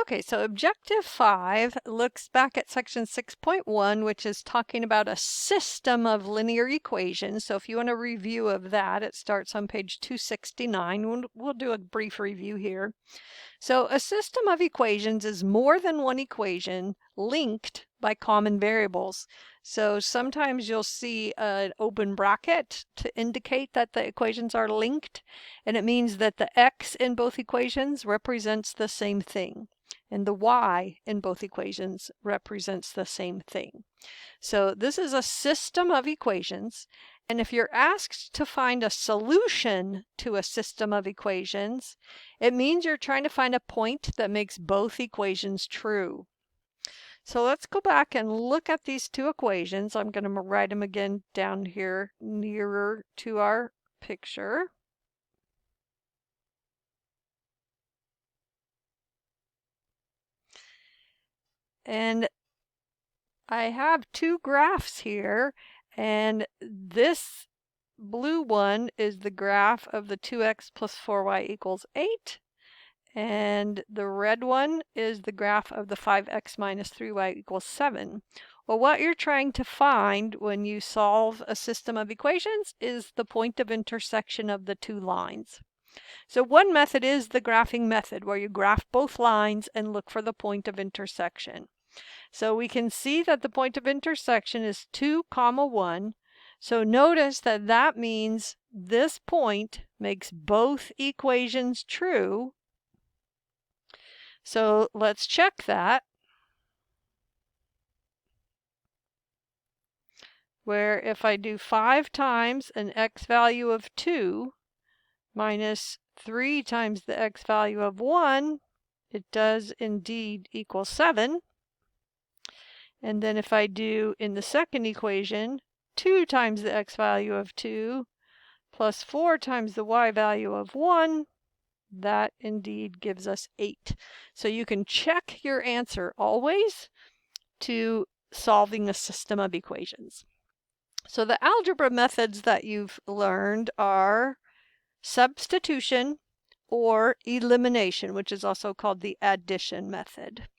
Okay, so Objective 5 looks back at section 6.1, which is talking about a system of linear equations. So if you want a review of that, it starts on page 269. We'll do a brief review here. So a system of equations is more than one equation linked by common variables. So sometimes you'll see an open bracket to indicate that the equations are linked, and it means that the x in both equations represents the same thing, and the y in both equations represents the same thing. So this is a system of equations, and if you're asked to find a solution to a system of equations, it means you're trying to find a point that makes both equations true. So let's go back and look at these two equations. I'm going to write them again down here nearer to our picture. And I have two graphs here, and this blue one is the graph of the 2x plus 4y equals 8. And the red one is the graph of the 5x minus 3y equals 7. Well, what you're trying to find when you solve a system of equations is the point of intersection of the two lines. So one method is the graphing method, where you graph both lines and look for the point of intersection. So we can see that the point of intersection is 2, 1. So notice that that means this point makes both equations true. So let's check that. Where if I do 5 times an x value of 2 minus 3 times the x value of 1, it does indeed equal 7. And then if I do in the second equation 2 times the x value of 2 plus 4 times the y value of 1, that indeed gives us 8. So you can check your answer always to solving a system of equations. So the algebra methods that you've learned are substitution or elimination, which is also called the addition method.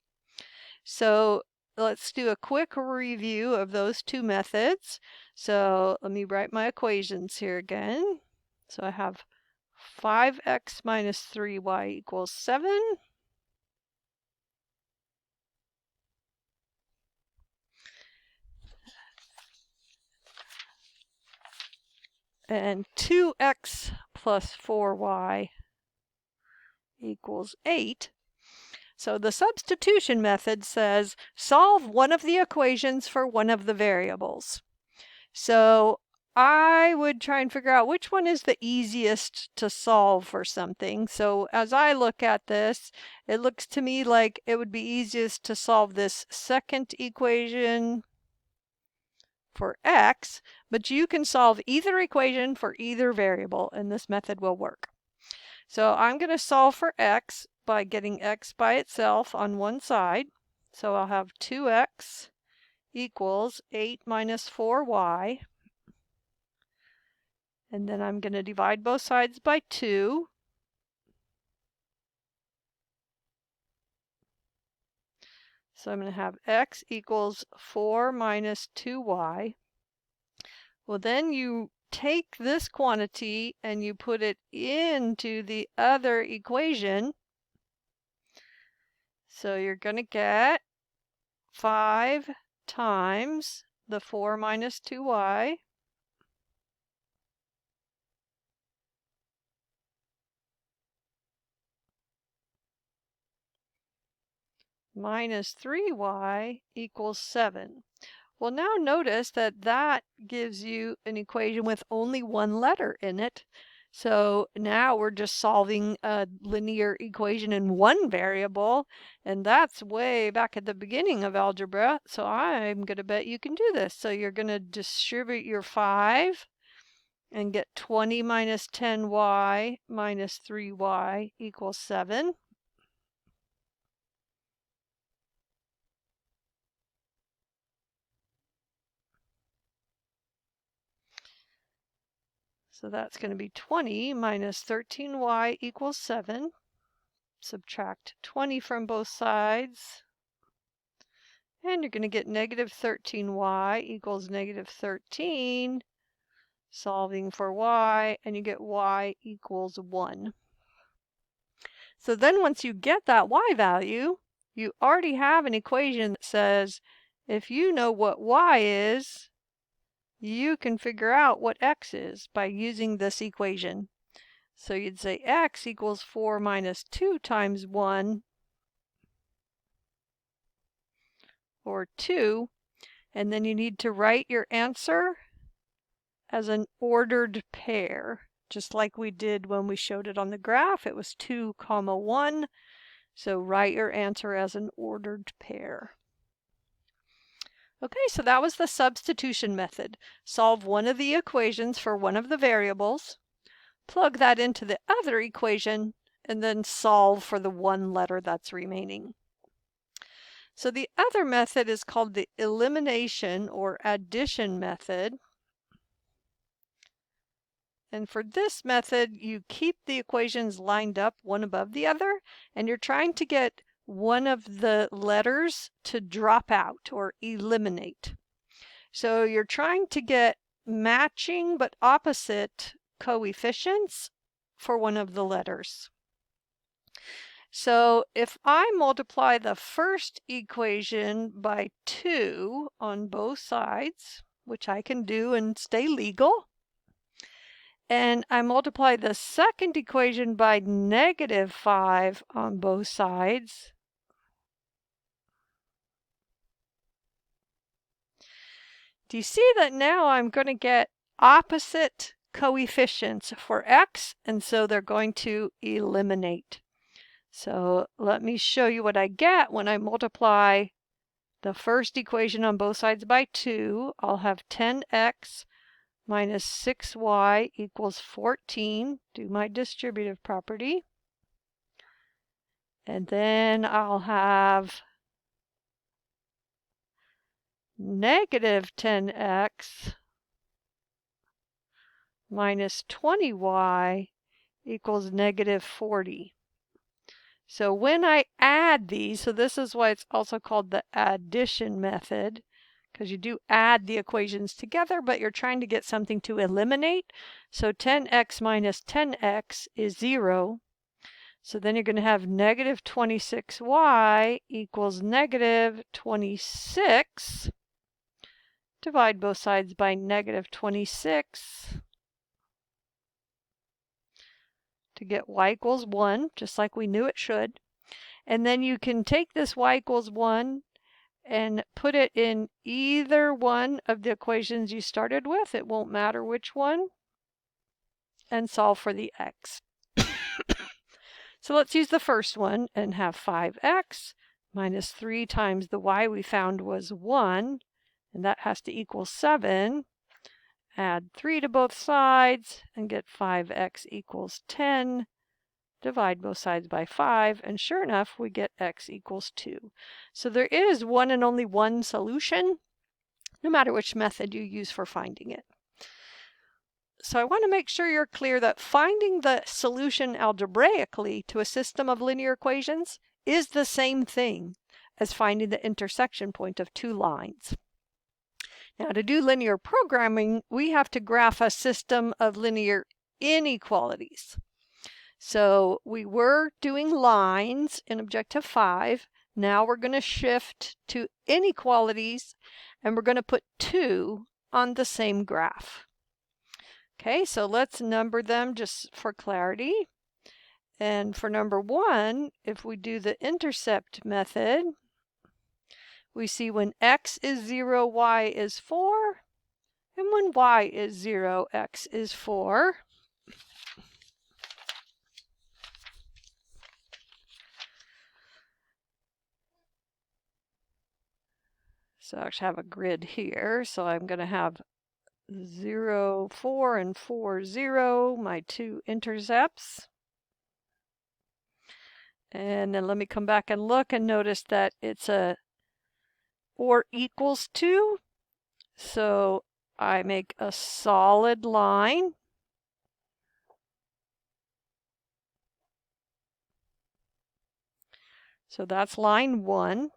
So let's do a quick review of those two methods. So let me write my equations here again. So I have 5x minus 3y equals 7. And 2x plus 4y equals 8. So the substitution method says solve one of the equations for one of the variables. So I would try and figure out which one is the easiest to solve for something. So as I look at this, it looks to me like it would be easiest to solve this second equation for x, but you can solve either equation for either variable, and this method will work. So I'm going to solve for x by getting x by itself on one side. So I'll have 2x equals 8 minus 4y. And then I'm going to divide both sides by 2. So I'm going to have x equals 4 minus 2y. Well, then you take this quantity and you put it into the other equation. So you're going to get 5 times the 4 minus 2y minus 3y equals 7. Well, now notice that that gives you an equation with only one letter in it. So now we're just solving a linear equation in one variable, and that's way back at the beginning of algebra. So I'm going to bet you can do this. So you're going to distribute your 5 and get 20 minus 10y minus 3y equals 7. So that's going to be 20 minus 13y equals 7. subtract 20 from both sides. And you're going to get negative 13y equals negative 13. Solving for y, and you get y equals 1. So then once you get that y value, you already have an equation that says if you know what y is, you can figure out what x is by using this equation. So you'd say x equals 4 minus 2 times 1, or 2, and then you need to write your answer as an ordered pair, just like we did when we showed it on the graph. It was 2, 1. So write your answer as an ordered pair. Okay, so that was the substitution method. Solve one of the equations for one of the variables, plug that into the other equation, and then solve for the one letter that's remaining. So the other method is called the elimination or addition method. And for this method, you keep the equations lined up one above the other, and you're trying to get one of the letters to drop out or eliminate. So you're trying to get matching but opposite coefficients for one of the letters. So if I multiply the first equation by 2 on both sides, which I can do and stay legal, and I multiply the second equation by negative 5 on both sides, do you see that now I'm going to get opposite coefficients for x, and so they're going to eliminate. So let me show you what I get when I multiply the first equation on both sides by 2. I'll have 10x minus 6y equals 14. Do my distributive property. And then I'll have negative 10x minus 20y equals negative 40. So when I add these, so this is why it's also called the addition method, because you do add the equations together, but you're trying to get something to eliminate. So 10x minus 10x is 0. So then you're going to have negative 26y equals negative 26. Divide both sides by negative 26 to get y equals 1, just like we knew it should. And then you can take this y equals 1 and put it in either one of the equations you started with. It won't matter which one. And solve for the x. So let's use the first one and have 5x minus 3 times the y we found was 1. And that has to equal 7. Add 3 to both sides and get 5x equals 10. Divide both sides by 5, and sure enough, we get x equals 2. So there is one and only one solution, no matter which method you use for finding it. So I want to make sure you're clear that finding the solution algebraically to a system of linear equations is the same thing as finding the intersection point of two lines. Now, to do linear programming, we have to graph a system of linear inequalities. So we were doing lines in Objective 5. Now we're going to shift to inequalities, and we're going to put 2 on the same graph. Okay, so let's number them just for clarity. And for number 1, if we do the intercept method, we see when x is 0, y is 4. And when y is 0, x is 4. So I actually have a grid here. So I'm going to have 0, 4, and 4, 0, my two intercepts. And then let me come back and look and notice that it's a or equals 2. So I make a solid line. So that's line 1.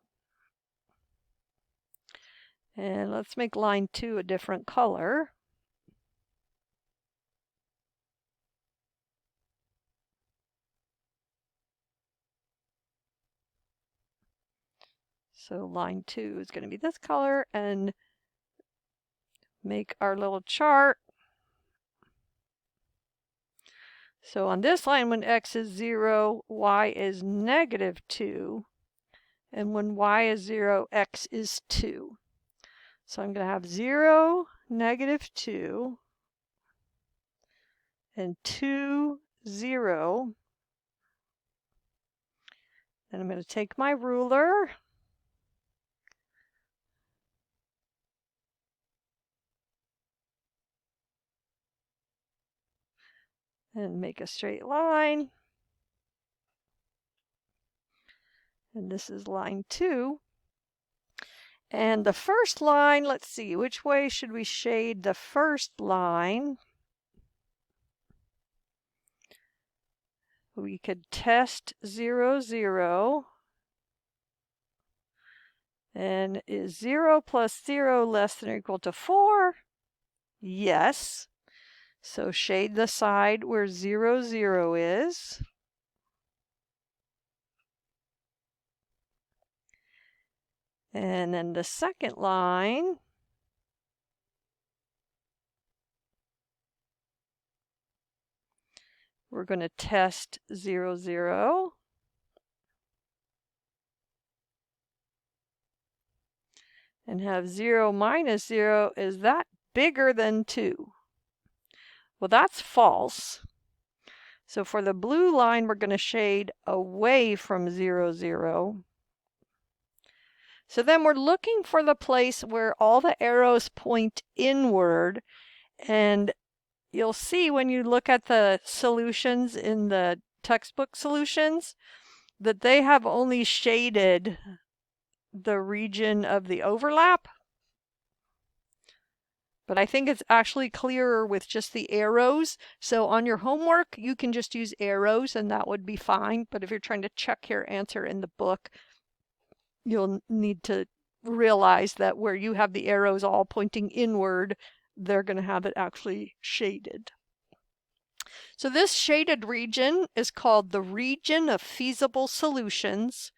And let's make line 2 a different color. So line 2 is going to be this color, and make our little chart. So on this line, when x is 0, y is -2. And when y is 0, x is 2. So I'm going to have 0, -2, and 2, 0. And I'm going to take my ruler and make a straight line. And this is line 2. And the first line, let's see, which way should we shade the first line? We could test 0, 0. And is 0 plus 0 less than or equal to 4? Yes. So shade the side where 0, 0 is. And then the second line, we're going to test 0, 0. And have 0 minus 0, is that bigger than 2? Well, that's false. So for the blue line, we're going to shade away from 0, 0. So then we're looking for the place where all the arrows point inward. And you'll see when you look at the solutions in the textbook solutions that they have only shaded the region of the overlap. But I think it's actually clearer with just the arrows. So on your homework, you can just use arrows and that would be fine. But if you're trying to check your answer in the book, you'll need to realize that where you have the arrows all pointing inward, they're going to have it actually shaded. So this shaded region is called the region of feasible solutions,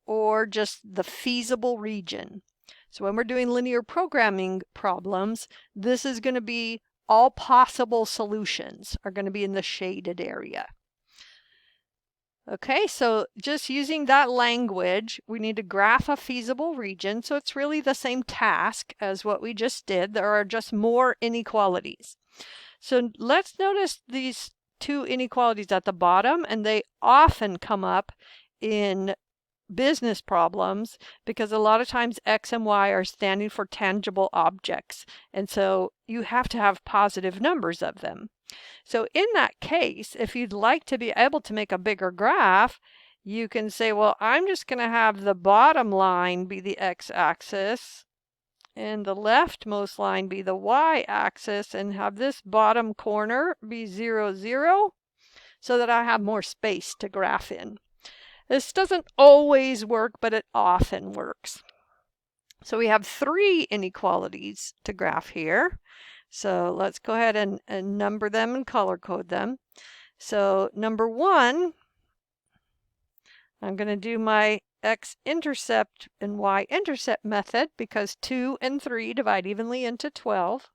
or just the feasible region. So when we're doing linear programming problems, this is going to be all possible solutions are going to be in the shaded area. Okay, so just using that language, we need to graph a feasible region. So it's really the same task as what we just did. There are just more inequalities. So let's notice these two inequalities at the bottom, and they often come up in business problems because a lot of times X and Y are standing for tangible objects. And so you have to have positive numbers of them. So in that case, if you'd like to be able to make a bigger graph, you can say, well, I'm just going to have the bottom line be the x-axis and the leftmost line be the y-axis, and have this bottom corner be 0, 0, so that I have more space to graph in. This doesn't always work, but it often works. So we have 3 inequalities to graph here. So let's go ahead and number them and color code them. So number 1, I'm going to do my x-intercept and y-intercept method because 2 and 3 divide evenly into 12.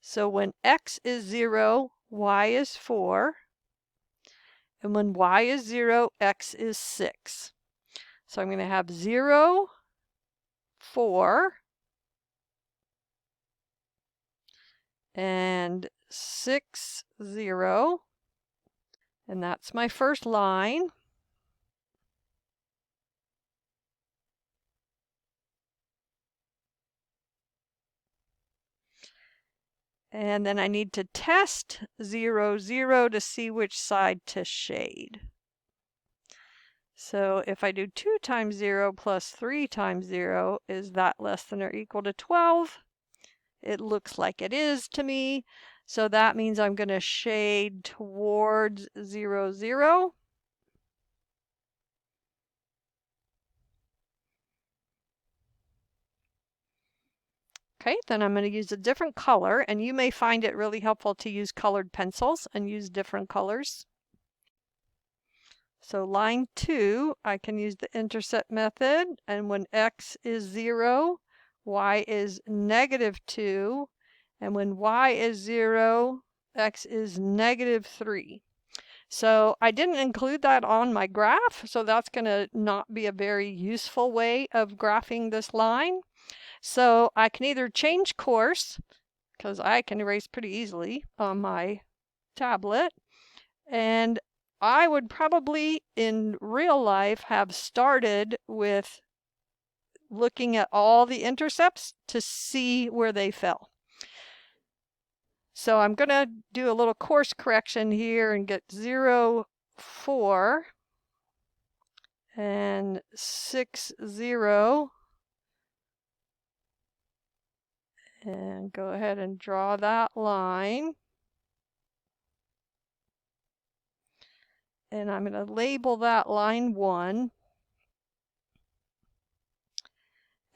So when x is 0, y is 4. And when y is 0, x is 6. So I'm going to have 0, 4, and 6, 0. And that's my first line. And then I need to test 0, 0 to see which side to shade. So if I do 2 times 0 plus 3 times 0, is that less than or equal to 12? It looks like it is to me. So that means I'm going to shade towards 0, 0. Okay, then I'm going to use a different color, and you may find it really helpful to use colored pencils and use different colors. So line 2, I can use the intercept method, and when x is 0, y is -2, and when y is 0, x is -3. So I didn't include that on my graph, so that's going to not be a very useful way of graphing this line. So I can either change course, because I can erase pretty easily on my tablet, and I would probably in real life have started with looking at all the intercepts to see where they fell. So I'm going to do a little course correction here and get 0, 4 and 6, 0. And go ahead and draw that line. And I'm going to label that line 1.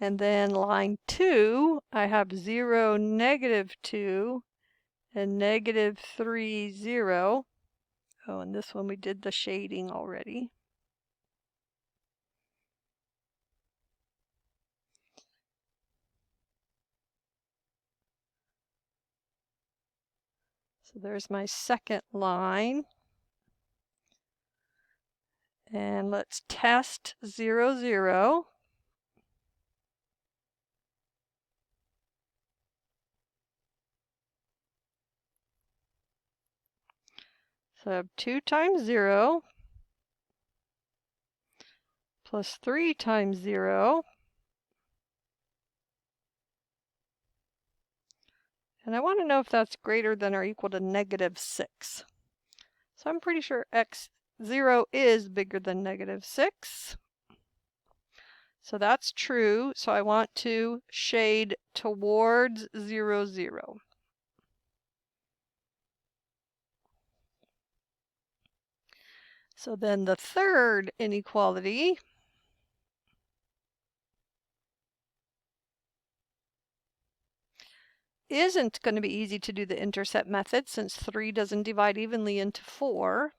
And then line 2, I have 0, -2, and -3, 0. Oh, and this one we did the shading already. So there's my second line. And let's test 0, 0. So I have 2 times 0 plus 3 times 0. And I want to know if that's greater than or equal to -6. So I'm pretty sure x0 is bigger than -6. So that's true. So I want to shade towards 0, 0. So then the third inequality isn't going to be easy to do the intercept method since 3 doesn't divide evenly into 4.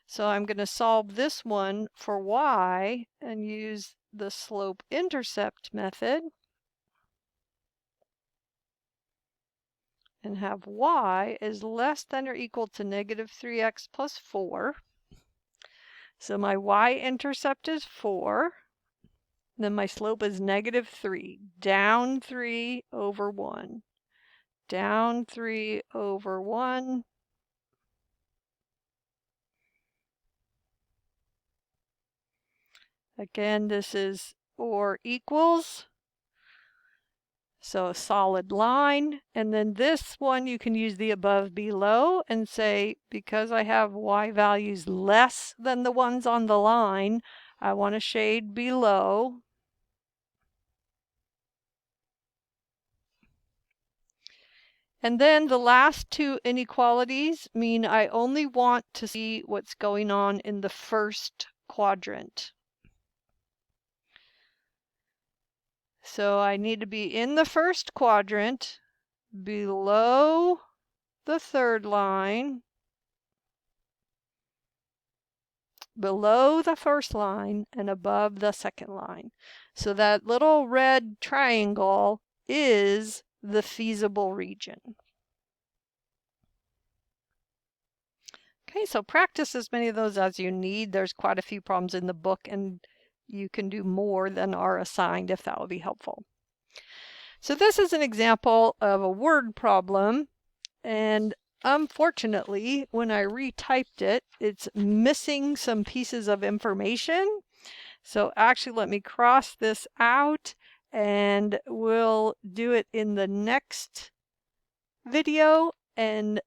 So I'm going to solve this one for y and use the slope-intercept method and have y is less than or equal to -3x plus 4. So my y-intercept is 4. Then my slope is -3, down 3 over 1. Down 3 over 1. Again, this is or equals. So a solid line. And then this one, you can use the above below and say, because I have y values less than the ones on the line, I want to shade below. And then the last two inequalities mean I only want to see what's going on in the first quadrant. So I need to be in the first quadrant, below the third line, below the first line, and above the second line. So that little red triangle is the feasible region. Okay, so practice as many of those as you need. There's quite a few problems in the book, and you can do more than are assigned if that will be helpful. So this is an example of a word problem, and unfortunately, when I retyped it, it's missing some pieces of information. So actually, let me cross this out, and we'll do it in the next video, and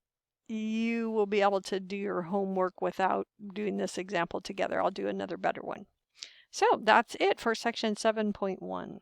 you will be able to do your homework without doing this example together. I'll do another better one. So that's it for section 7.1.